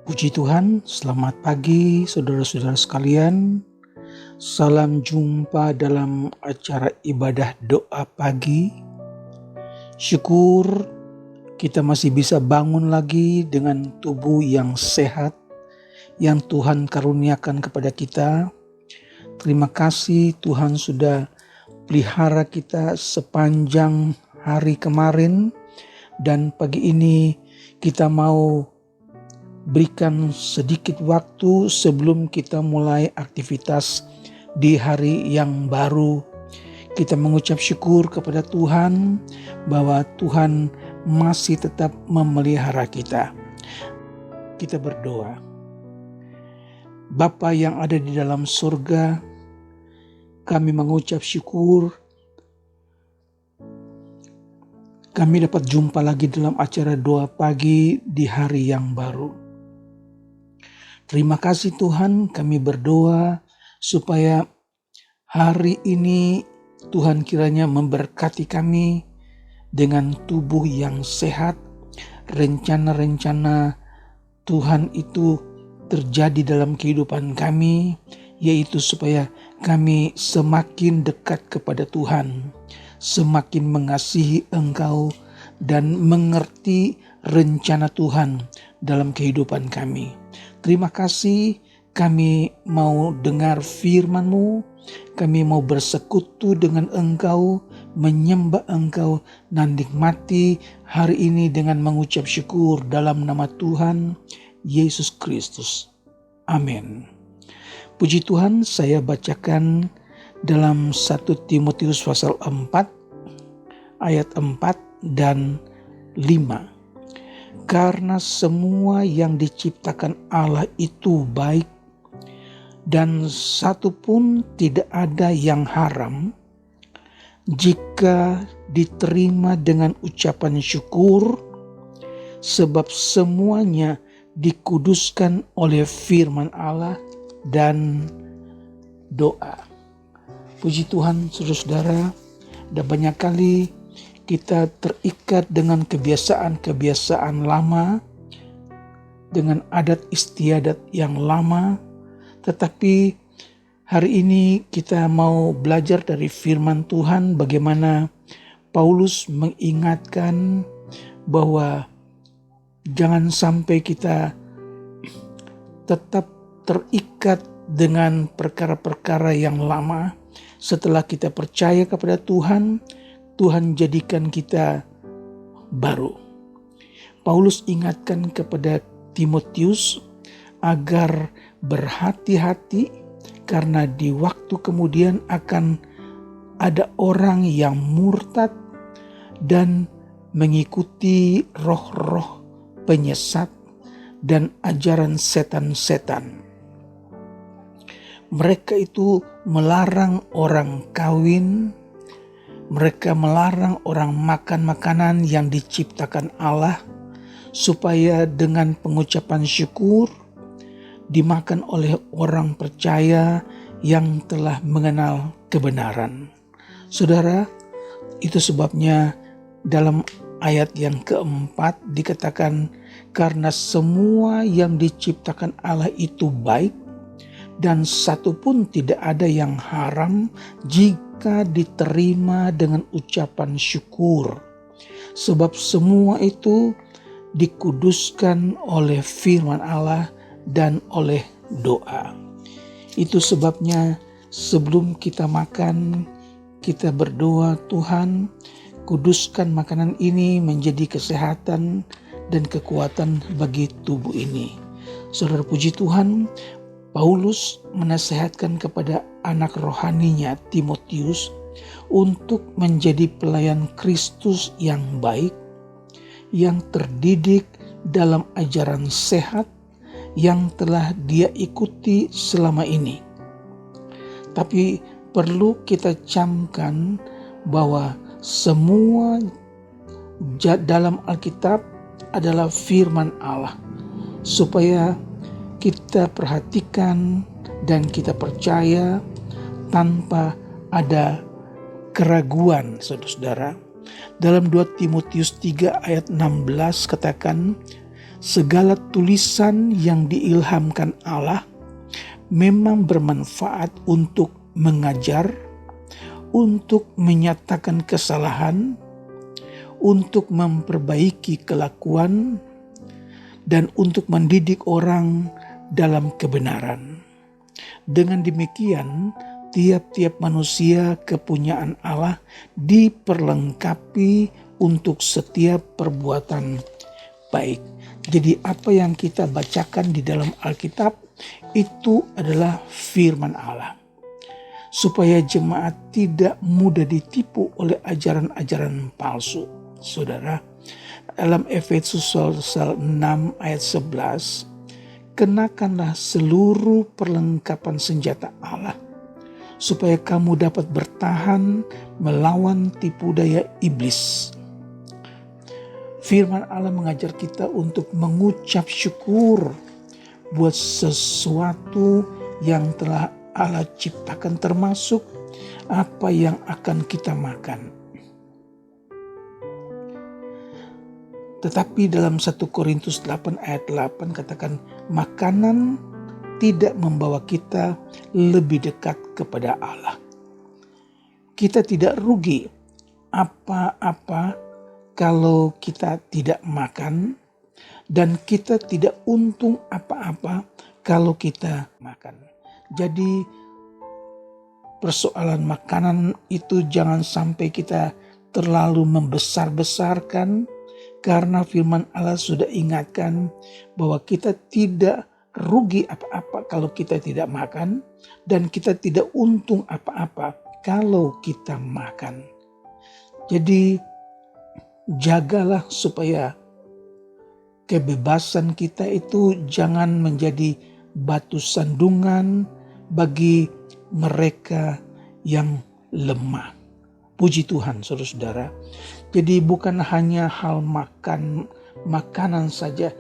Puji Tuhan, selamat pagi saudara-saudara sekalian. Salam jumpa dalam acara ibadah doa pagi. Syukur kita masih bisa bangun lagi dengan tubuh yang sehat yang Tuhan karuniakan kepada kita. Terima kasih Tuhan sudah pelihara kita sepanjang hari kemarin, dan pagi ini kita mau berikan sedikit waktu sebelum kita mulai aktivitas di hari yang baru. Kita mengucap syukur kepada Tuhan bahwa Tuhan masih tetap memelihara kita. Kita berdoa. Bapa yang ada di dalam surga, kami mengucap syukur kami dapat jumpa lagi dalam acara doa pagi di hari yang baru. Terima kasih Tuhan, kami berdoa supaya hari ini Tuhan kiranya memberkati kami dengan tubuh yang sehat. Rencana-rencana Tuhan itu terjadi dalam kehidupan kami, yaitu supaya kami semakin dekat kepada Tuhan, semakin mengasihi Engkau dan mengerti rencana Tuhan dalam kehidupan kami. Terima kasih, kami mau dengar firman-Mu, kami mau bersekutu dengan Engkau, menyembah Engkau, dan nikmati hari ini dengan mengucap syukur dalam nama Tuhan Yesus Kristus. Amin. Puji Tuhan, saya bacakan dalam 1 Timotius pasal 4 ayat 4 dan 5. Karena semua yang diciptakan Allah itu baik, dan satu pun tidak ada yang haram jika diterima dengan ucapan syukur, sebab semuanya dikuduskan oleh firman Allah dan doa. Puji Tuhan, saudara-saudara, dan banyak kali kita terikat dengan kebiasaan-kebiasaan lama, dengan adat istiadat yang lama. Tetapi hari ini kita mau belajar dari firman Tuhan bagaimana Paulus mengingatkan bahwa jangan sampai kita tetap terikat dengan perkara-perkara yang lama. Setelah kita percaya kepada Tuhan, Tuhan jadikan kita baru. Paulus ingatkan kepada Timotius agar berhati-hati, karena di waktu kemudian akan ada orang yang murtad dan mengikuti roh-roh penyesat dan ajaran setan-setan. Mereka itu melarang orang kawin, mereka melarang orang makan makanan yang diciptakan Allah, supaya dengan pengucapan syukur dimakan oleh orang percaya yang telah mengenal kebenaran. Saudara, itu sebabnya dalam ayat yang keempat dikatakan, karena semua yang diciptakan Allah itu baik, dan satu pun tidak ada yang haram jika diterima dengan ucapan syukur. Sebab semua itu dikuduskan oleh firman Allah dan oleh doa. Itu sebabnya sebelum kita makan, kita berdoa, Tuhan, kuduskan makanan ini menjadi kesehatan dan kekuatan bagi tubuh ini. Saudara, puji Tuhan, Paulus menasehatkan kepada anak rohaninya Timotius untuk menjadi pelayan Kristus yang baik, yang terdidik dalam ajaran sehat yang telah dia ikuti selama ini. Tapi perlu kita camkan bahwa semua dalam Alkitab adalah firman Allah, supaya kita perhatikan dan kita percaya tanpa ada keraguan, saudara-saudara. Dalam 2 Timotius 3 ayat 16 katakan, Segala tulisan yang diilhamkan Allah memang bermanfaat untuk mengajar, untuk menyatakan kesalahan, untuk memperbaiki kelakuan, dan untuk mendidik orang dalam kebenaran. Dengan demikian, tiap-tiap manusia kepunyaan Allah diperlengkapi untuk setiap perbuatan baik. Jadi apa yang kita bacakan di dalam Alkitab itu adalah firman Allah. Supaya jemaat tidak mudah ditipu oleh ajaran-ajaran palsu. Saudara, dalam Efesus 6 ayat 11, kenakanlah seluruh perlengkapan senjata Allah, supaya kamu dapat bertahan melawan tipu daya iblis. Firman Allah mengajar kita untuk mengucap syukur buat sesuatu yang telah Allah ciptakan, termasuk apa yang akan kita makan. Tetapi dalam 1 Korintus 8 ayat 8 katakan, makanan tidak membawa kita lebih dekat kepada Allah. Kita tidak rugi apa-apa kalau kita tidak makan, dan kita tidak untung apa-apa kalau kita makan. Jadi persoalan makanan itu jangan sampai kita terlalu membesar-besarkan, karena firman Allah sudah ingatkan bahwa kita tidak rugi apa-apa kalau kita tidak makan, dan kita tidak untung apa-apa kalau kita makan. Jadi jagalah supaya kebebasan kita itu jangan menjadi batu sandungan bagi mereka yang lemah. Puji Tuhan, saudara-saudara. Jadi bukan hanya hal makanan saja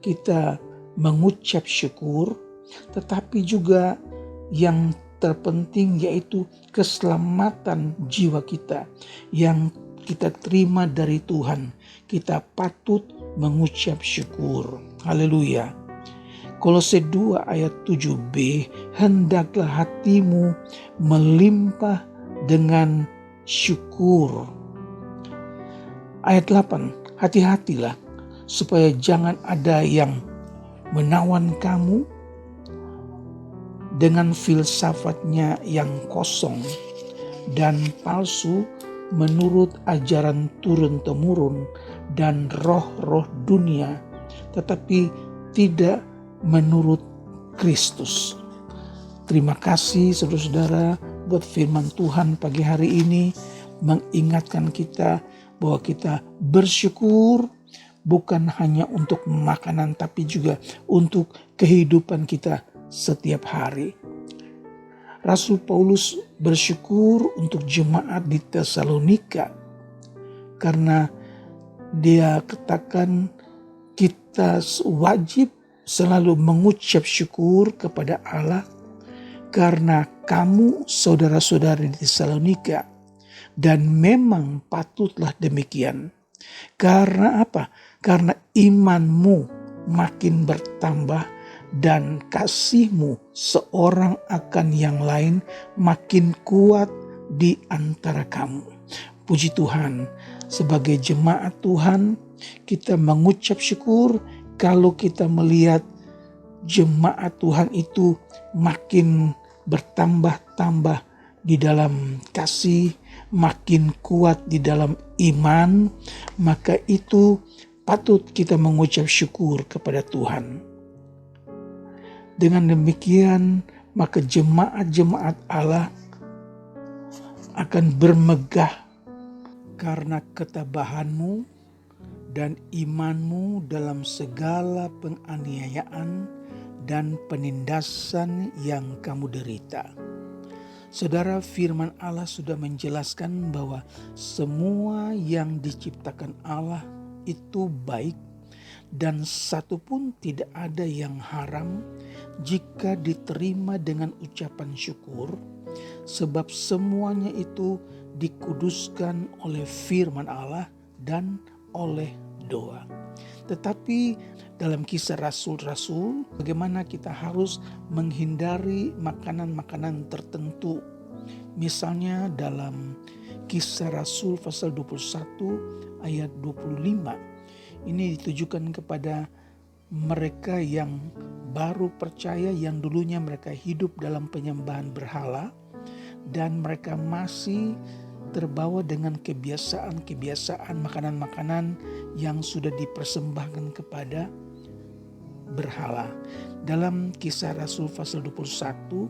kita mengucap syukur, tetapi juga yang terpenting yaitu keselamatan jiwa kita yang kita terima dari Tuhan. Kita patut mengucap syukur. Haleluya. Kolose 2 ayat 7b, hendaklah hatimu melimpah dengan syukur. Ayat 8, hati-hatilah supaya jangan ada yang menawan kamu dengan filsafatnya yang kosong dan palsu, menurut ajaran turun-temurun dan roh-roh dunia, tetapi tidak menurut Kristus. Terima kasih saudara-saudara buat firman Tuhan pagi hari ini mengingatkan kita bahwa kita bersyukur bukan hanya untuk makanan, tapi juga untuk kehidupan kita setiap hari. Rasul Paulus bersyukur untuk jemaat di Tesalonika karena dia katakan kita wajib selalu mengucap syukur kepada Allah karena kamu saudara-saudari di Tesalonika, dan memang patutlah demikian. Karena apa? Karena imanmu makin bertambah dan kasihmu seorang akan yang lain makin kuat di antara kamu. Puji Tuhan, sebagai jemaat Tuhan kita mengucap syukur kalau kita melihat jemaat Tuhan itu makin bertambah-tambah di dalam kasih, makin kuat di dalam iman, maka itu patut kita mengucap syukur kepada Tuhan. Dengan demikian, maka jemaat-jemaat Allah akan bermegah karena ketabahanmu dan imanmu dalam segala penganiayaan dan penindasan yang kamu derita. Saudara, firman Allah sudah menjelaskan bahwa semua yang diciptakan Allah itu baik, dan satu pun tidak ada yang haram jika diterima dengan ucapan syukur, sebab semuanya itu dikuduskan oleh firman Allah dan oleh doa. Tetapi dalam kisah rasul-rasul, bagaimana kita harus menghindari makanan-makanan tertentu. Misalnya dalam kisah rasul pasal 21 ayat 25. Ini ditujukan kepada mereka yang baru percaya, yang dulunya mereka hidup dalam penyembahan berhala dan mereka masih terbawa dengan kebiasaan makanan-makanan yang sudah dipersembahkan kepada berhala. Dalam kisah Rasul pasal 21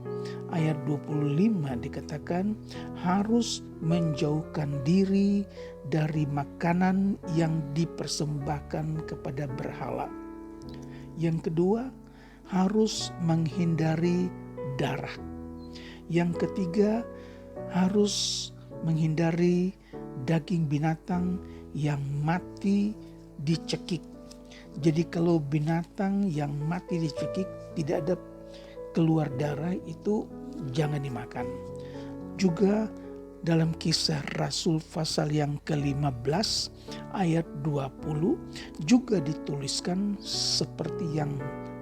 ayat 25 dikatakan harus menjauhkan diri dari makanan yang dipersembahkan kepada berhala. Yang kedua, harus menghindari darah. Yang ketiga, harus menghindari daging binatang yang mati dicekik. Jadi kalau binatang yang mati dicekik tidak ada keluar darah, itu jangan dimakan. Juga dalam kisah Rasul pasal yang ke-15 ayat 20 juga dituliskan seperti yang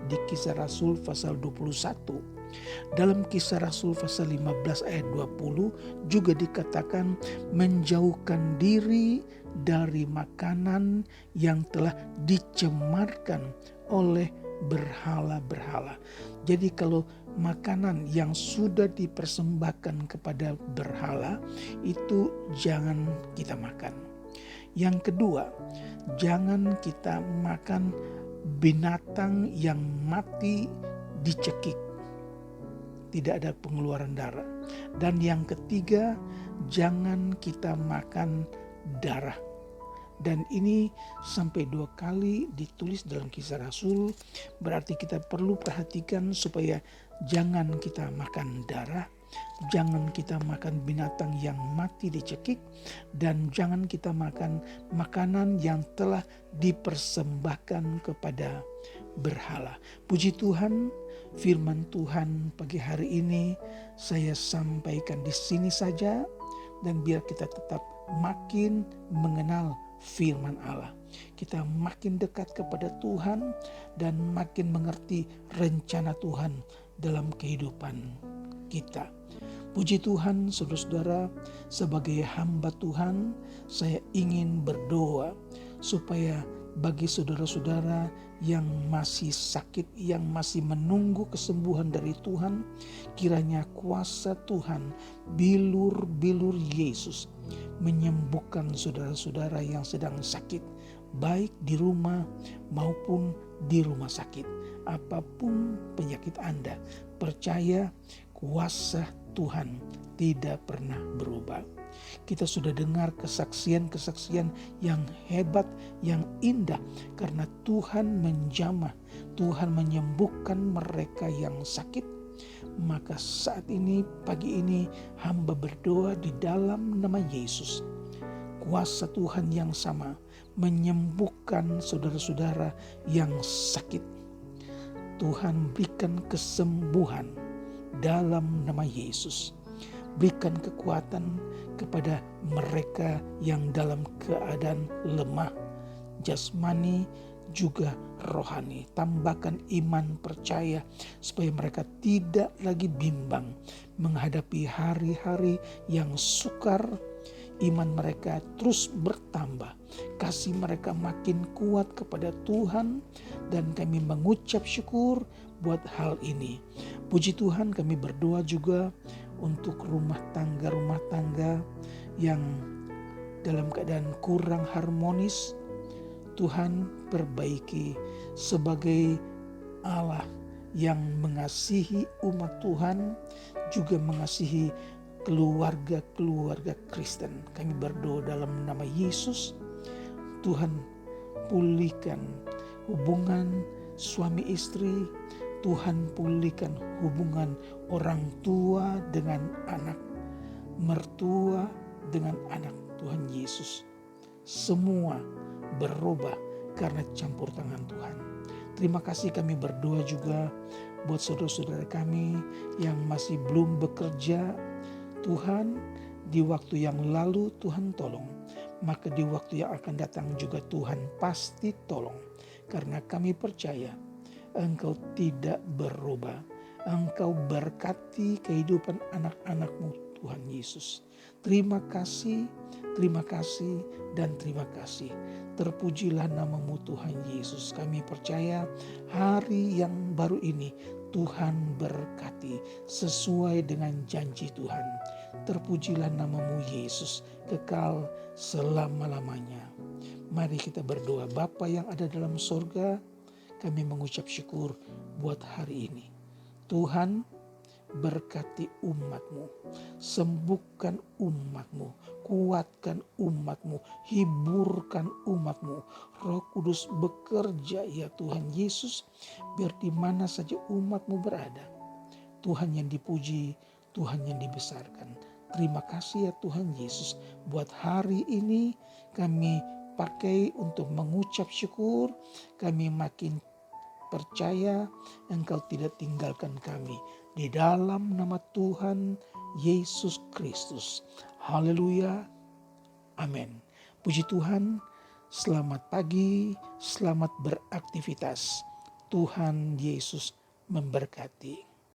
di kisah Rasul pasal 21. Dalam kisah Rasul pasal 15 ayat 20 juga dikatakan menjauhkan diri dari makanan yang telah dicemarkan oleh berhala-berhala. Jadi kalau makanan yang sudah dipersembahkan kepada berhala itu jangan kita makan. Yang kedua, jangan kita makan binatang yang mati dicekik, tidak ada pengeluaran darah. Dan yang ketiga, jangan kita makan darah. Dan ini sampai 2 kali ditulis dalam kisah Rasul. Berarti kita perlu perhatikan supaya jangan kita makan darah, jangan kita makan binatang yang mati dicekik, dan jangan kita makan makanan yang telah dipersembahkan kepada berhala. Puji Tuhan, firman Tuhan pagi hari ini saya sampaikan di sini saja, dan biar kita tetap makin mengenal firman Allah. Kita makin dekat kepada Tuhan dan makin mengerti rencana Tuhan dalam kehidupan kita. Puji Tuhan, saudara-saudara, sebagai hamba Tuhan, saya ingin berdoa supaya bagi saudara-saudara yang masih sakit, yang masih menunggu kesembuhan dari Tuhan, kiranya kuasa Tuhan, bilur-bilur Yesus menyembuhkan saudara-saudara yang sedang sakit, baik di rumah maupun di rumah sakit. Apapun penyakit Anda, percaya kuasa Tuhan tidak pernah berubah. Kita sudah dengar kesaksian-kesaksian yang hebat, yang indah, karena Tuhan menjamah, Tuhan menyembuhkan mereka yang sakit. Maka saat ini, pagi ini, hamba berdoa di dalam nama Yesus. Kuasa Tuhan yang sama menyembuhkan saudara-saudara yang sakit. Tuhan berikan kesembuhan dalam nama Yesus. Berikan kekuatan kepada mereka yang dalam keadaan lemah, jasmani juga rohani. Tambahkan iman percaya supaya mereka tidak lagi bimbang menghadapi hari-hari yang sukar. Iman mereka terus bertambah, kasih mereka makin kuat kepada Tuhan, dan kami mengucap syukur buat hal ini. Puji Tuhan, kami berdoa juga untuk rumah tangga yang dalam keadaan kurang harmonis. Tuhan perbaiki sebagai Allah yang mengasihi umat Tuhan, juga mengasihi keluarga-keluarga Kristen. Kami berdoa dalam nama Yesus. Tuhan pulihkan hubungan suami istri. Tuhan pulihkan hubungan orang tua dengan anak, mertua dengan anak. Tuhan Yesus, semua berubah karena campur tangan Tuhan. Terima kasih, kami berdoa juga buat saudara-saudara kami yang masih belum bekerja. Tuhan, di waktu yang lalu Tuhan tolong maka di waktu yang akan datang juga Tuhan pasti tolong. Karena kami percaya Engkau tidak berubah. Engkau berkati kehidupan anak-anak-Mu Tuhan Yesus. Terima kasih, dan terima kasih. Terpujilah nama-Mu Tuhan Yesus. Kami percaya hari yang baru ini Tuhan berkati sesuai dengan janji Tuhan. Terpujilah nama-Mu Yesus, kekal selama-lamanya. Mari kita berdoa. Bapa yang ada dalam sorga, kami mengucap syukur buat hari ini. Tuhan, berkati umat-Mu, sembuhkan umat-Mu, kuatkan umat-Mu, hiburkan umat-Mu. Roh Kudus bekerja ya Tuhan Yesus, biar di mana saja umat-Mu berada, Tuhan yang dipuji, Tuhan yang dibesarkan. Terima kasih ya Tuhan Yesus, buat hari ini kami pakai untuk mengucap syukur. Kami makin percaya Engkau tidak tinggalkan kami. Di dalam nama Tuhan Yesus Kristus. Haleluya. Amin. Puji Tuhan. Selamat pagi. Selamat beraktivitas. Tuhan Yesus memberkati.